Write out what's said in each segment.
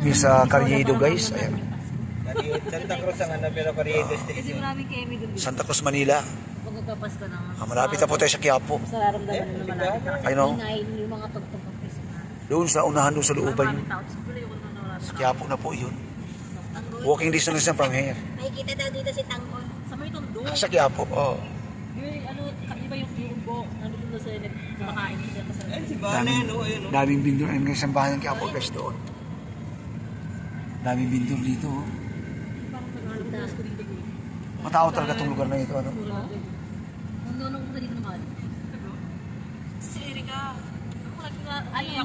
Kami sa Carriedo guys. Ayan. Santa Cruz ang ano, pero Carriedo Station. Kasi maraming kemi doon. Santa Cruz, Manila. Magpapasko na nga. Malapit na po tayo sa Quiapo. Sa naramdaman na malapit na. I know. Yung mga tugtog ng Christmas. Doon sa unahan, doon sa looban yun. Maraming tao. Siguro yung Sa Quiapo na po yun. Walking distance na from here. Makikita daw dito si Tangon. Sa may tondo. Sa Quiapo, oo. Ano, iba yung buo. Ano doon sa kumakain sila. Ayun, si Bane, no? Ayun, no? Daming bindor. Ayun guys, ang bahay ng Quiapo guys doon. Daming bindor dito. Matao talaga itong lugar na ito. Ano? Nung ko dito naman. Si Erika.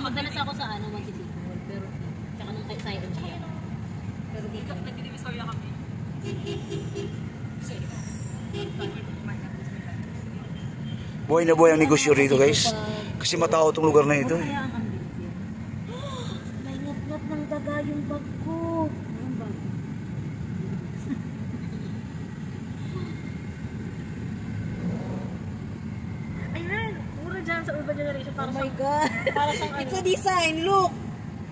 Madalas ako sa ano, Magtitipol. Pero, tsaka nung kay Siren siya. Pero dito, nagdinivisoria kami. Si Erika. Buhay na buhay ang negosyo rito guys. Kasi matao itong lugar na ito. Kaya ang ambience yan. May ngat-ngat ng daga yung bag ko. Ang bag. Ayun, mura dyan sa Urban Generation. Para oh my God. Para sa ano. It's a design, look.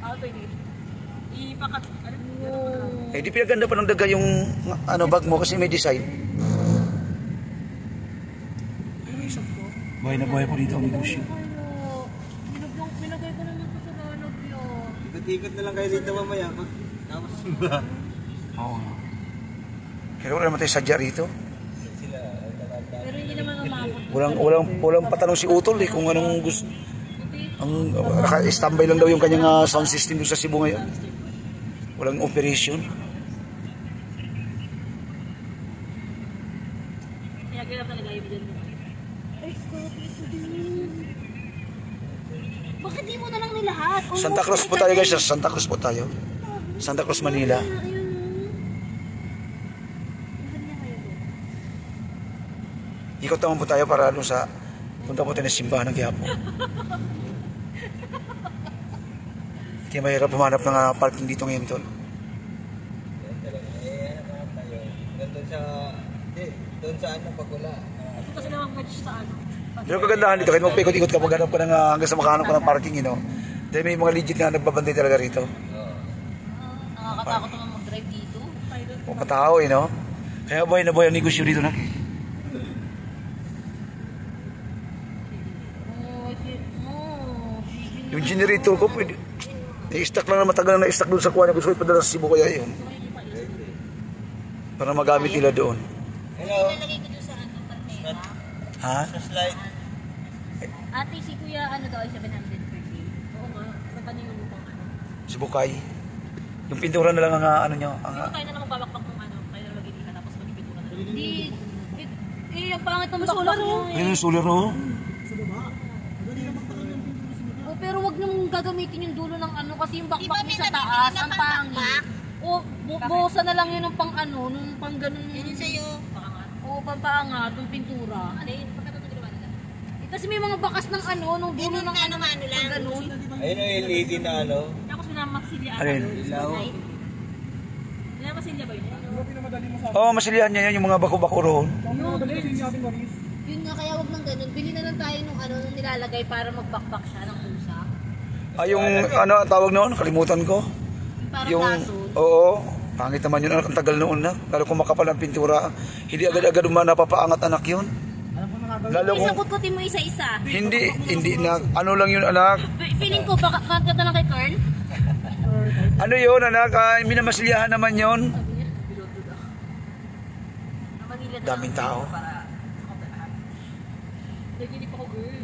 Ano ito yun? Ipakat. Eh di pinaganda pa ng daga yung ano, bag mo kasi may design. Buhay na buhay po dito ang negosyo. Pinagay ko naman ko sa lalog yun. Ikot-ikot na lang kayo dito mamaya. Tapos ba? Oo. Kaya wala naman tayo sadya rito. Pero hindi naman umabot. Walang patanong si Utol eh kung anong gusto. Naka-standby lang daw yung kanyang sound system doon sa Cebu ngayon. Walang operation. Pinagay talaga yung dyan. Bakit di mo na lang nilahat? Santa Cruz po tayo guys. Santa Cruz po tayo. Santa Cruz, Manila. Ikot naman po tayo para doon sa punta po tayo ng simbahan ng Quiapo. Kaya mahirap pumanap ng parking dito ngayon tol. Doon sa ano, Pagula. Kasi naman match sa ano. Pero kagandahan dito, kahit magpaikot-ikot ka, maghanap ka ng, hanggang sa makahanap ka ng parking, you know. Dahil may mga legit na nagbabantay talaga rito. Nakakatakot naman mag-drive dito. Mga tao, you know. Kaya buhay na buhay ang negosyo dito na. Yung generator ko, pwede. I-stack lang na matagal na i-stack doon sa kuha na gusto ko ipadala sa Cebu kaya yun. Para magamit nila doon. Hello? Ilalagay ko doon sa ano, Palmera. Ha? Sa slide. Ate, si Kuya ano daw ay 700 per day. Oo nga, magkano yung lupang ano. Si Bukay. Yung pintura na lang ang ano nyo. Hindi mo tayo na naman babakbak ng ano, kayo na mag-ibig tapos mag-ibig na lang. Hindi, ang pangit ng bakbak nyo eh. Ayun yung solar no? Oh, pero wag nang gagamitin yung dulo ng ano kasi yung bakbak niya sa taas, ang pangit. O, busa na lang yun ng pang ano, nung pang ganun. Yun yung sa'yo. O, pampaangat, yung pintura. Ano yun? Pagkatong ginawa nila? Kasi may mga bakas ng ano, nung dulo ng ano lang. Ganun. Ayun yung LED na ano. Tapos minamasilya. Alin? Ilaw. Minamasilya ba yun? Oo, masilihan niya yun, yung mga bako-bako roon. Yun nga, kaya wag nang ganun. Bili na lang tayo nung ano, nung nilalagay para magbakbak siya ng pusa. Yung ano, tawag noon, kalimutan ko. Parang Yung, lason. oo, pangit naman yun, ang tagal noon na. Lalo kung makapal ang pintura, hindi agad-agad napapaangat anak yun. Lalo kung, Isang mo isa-isa. hindi na, ano lang yun anak. Feeling ko, baka kanta lang kay Carl. Ano yun anak, minamasilyahan naman yun. Daming tao.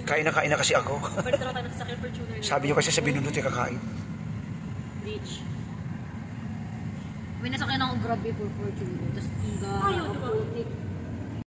Kain na kasi ako. Sabi nyo kasi sa binundot yung kakain. Rich. May nasakyan akong Grab before Fortune. Tapos, ayaw, putik.